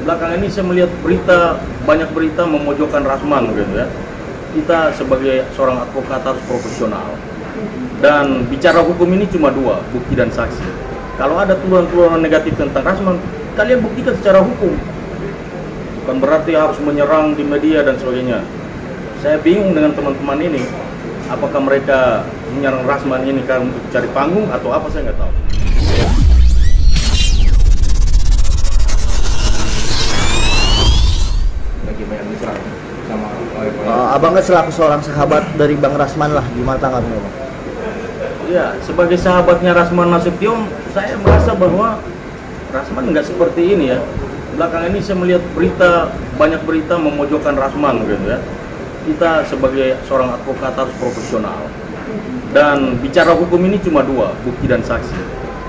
belakangan ini saya melihat banyak berita memojokkan Rasman gitu ya. Kita sebagai seorang advokat harus profesional. Dan bicara hukum ini cuma dua, bukti dan saksi. Kalau ada tuduhan-tuduhan negatif tentang Rasman, kalian buktikan secara hukum. Bukan berarti harus menyerang di media dan sebagainya. Saya bingung dengan teman-teman ini. Apakah mereka menyerang Rasman ini karena untuk cari panggung atau apa, saya nggak tahu. Abangnya selaku seorang sahabat dari Bang Rasman lah, gimana tanggapannya Bang? Ya, sebagai sahabatnya Rasman Nasution, saya merasa bahwa Rasman nggak seperti ini ya. Belakangan ini saya melihat banyak berita memojokkan Rasman gitu ya. Kita sebagai seorang advokat harus profesional. Dan bicara hukum ini cuma dua, bukti dan saksi.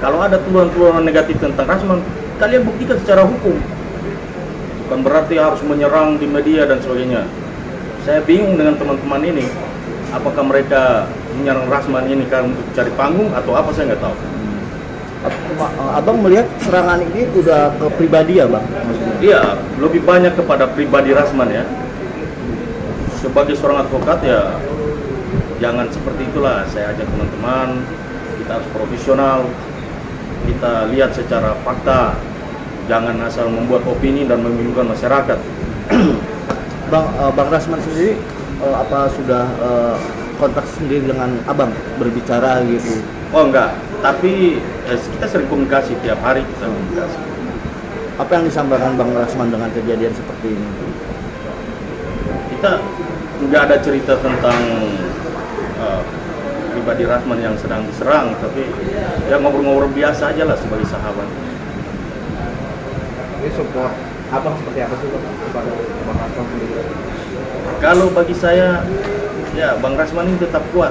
Kalau ada tuduhan-tuduhan negatif tentang Rasman, kalian buktikan secara hukum. Bukan berarti harus menyerang di media dan sebagainya. Saya bingung dengan teman-teman ini. Apakah mereka menyerang Rasman ini karena untuk cari panggung atau apa, saya nggak tahu. Abang melihat serangan ini udah ke pribadi ya Bang? Iya, lebih banyak kepada pribadi Rasman ya. Sebagai seorang advokat ya, jangan seperti itulah. Saya ajak teman-teman, kita harus profesional. Kita lihat secara fakta. Jangan asal membuat opini dan membingungkan masyarakat. Bang Rasman sendiri apa sudah kontak sendiri dengan Abang berbicara gitu? Oh enggak, tapi kita sering komunikasi tiap hari, kita komunikasi. Apa yang disampaikan Bang Rasman dengan kejadian seperti ini? Kita nggak ada cerita tentang pribadi Rasman yang sedang diserang, tapi ya ngobrol-ngobrol biasa aja lah sebagai sahabat. Ini support Abang seperti apa sih kepada Bang Rasman sendiri? Kalau bagi saya, ya Bang Rasman ini tetap kuat.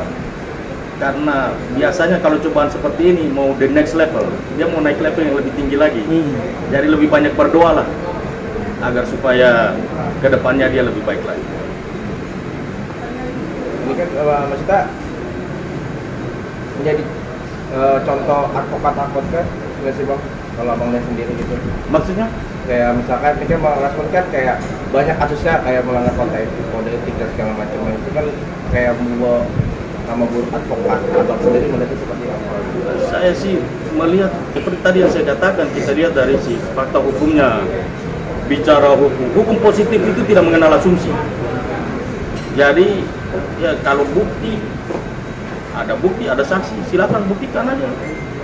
Karena biasanya kalau cobaan seperti ini mau the next level, dia mau naik level yang lebih tinggi lagi. Jadi lebih banyak berdoa lah, agar supaya kedepannya dia lebih baik lagi. Ini kan maksudnya menjadi contoh advokat nggak sih Bang? Kalau Abang lihat sendiri gitu. Maksudnya? Kayak Misalkan ini kan Bang Rasman kan kayak banyak kasusnya kayak melanggar kode etik dan segala macam. Itu kan kayak membawa nama buruk advokat. Abang sendiri melihatnya seperti apa? Saya sih melihat seperti tadi yang saya katakan, kita lihat dari si fakta hukumnya. Bicara hukum positif itu tidak mengenal asumsi. Jadi ya kalau ada bukti, ada saksi, silakan buktikan aja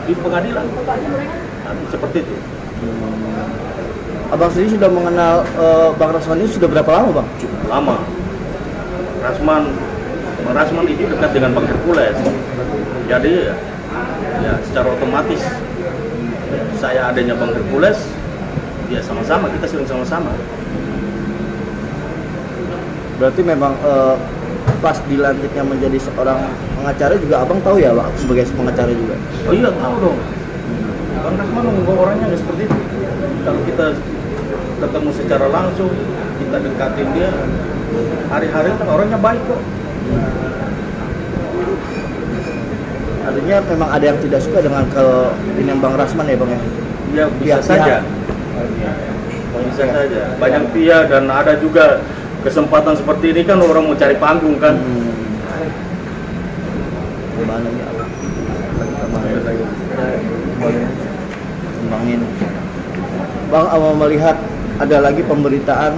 di pengadilan. Seperti itu. Abang sendiri sudah mengenal Bang Rasman ini sudah berapa lama Bang? Cukup lama. Bang Rasman itu dekat dengan Bang Hercules. Jadi ya secara otomatis saya adanya Bang Hercules, ya sama-sama, kita sering sama-sama. Berarti memang pas dilantiknya menjadi seorang pengacara juga Abang tahu ya Bang, sebagai pengacara juga? Oh iya, tahu dong. Bang Rasman orangnya nggak seperti itu. Kalau kita ketemu secara langsung, kita dekatin dia, hari-hari kan orangnya baik kok. Artinya memang ada yang tidak suka dengan ini Bang Rasman ya Bang ya? Ya bisa saja. Bisa saja. Banyak pihak dan ada juga kesempatan seperti ini kan orang mau cari panggung kan. Gimana ya? Kembangin. Bang melihat ada lagi pemberitaan,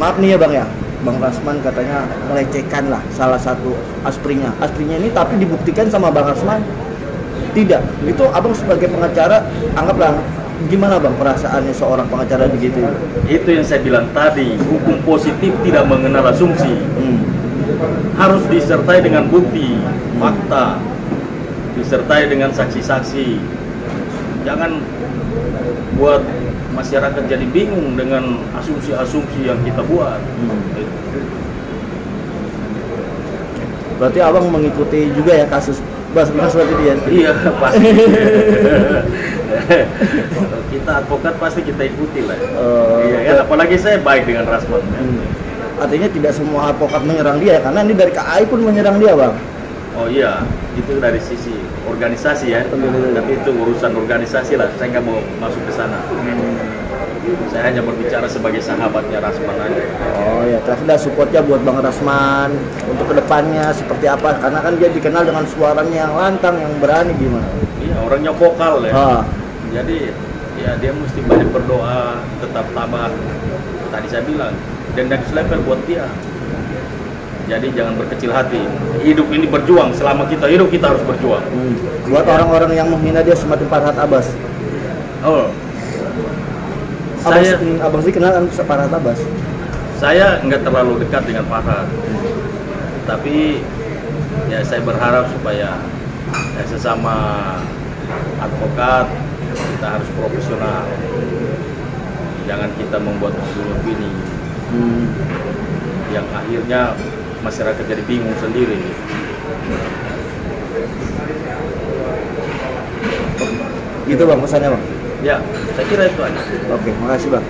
maaf nih ya Bang ya, Bang Rasman katanya melecehkan lah salah satu aspirnya ini, tapi dibuktikan sama Bang Rasman tidak. Itu Abang sebagai pengacara anggaplah gimana Bang perasaannya seorang pengacara begitu? Itu yang saya bilang tadi, hukum positif tidak mengenal asumsi. Harus disertai dengan bukti, fakta, disertai dengan saksi-saksi. Jangan buat masyarakat jadi bingung dengan asumsi-asumsi yang kita buat. Berarti Abang mengikuti juga ya kasus Basnas seperti dia? Iya, pasti. Kita advokat pasti kita ikuti lah. Iya kan, apalagi saya baik dengan Rasman. Artinya tidak semua advokat menyerang dia, karena ini dari KAI pun menyerang dia Bang. Oh iya, itu dari sisi organisasi ya. Tapi itu urusan organisasi lah, saya nggak mau masuk ke sana. Saya hanya berbicara sebagai sahabatnya Rasman aja. Oh ya, terakhir dah supportnya buat Bang Rasman untuk kedepannya seperti apa? Karena kan dia dikenal dengan suaranya yang lantang, yang berani gimana? Iya, orangnya vokal ya. Ah. Jadi ya dia mesti banyak berdoa, tetap tabah. Tadi saya bilang, dan next level buat dia. Jadi jangan berkecil hati. Hidup ini berjuang. Selama kita hidup kita harus berjuang. Buat orang-orang yang menghina dia seperti Farhad Abbas. Oh, Abang sih kenal kan Farhad Abbas. saya nggak terlalu dekat dengan Farhad, tapi ya saya berharap supaya ya, sesama advokat kita harus profesional. Jangan kita membuat opini yang akhirnya masyarakat jadi bingung sendiri. Gitu Bang pesannya Bang. Ya, saya kira itu aja. Oke, makasih Bang.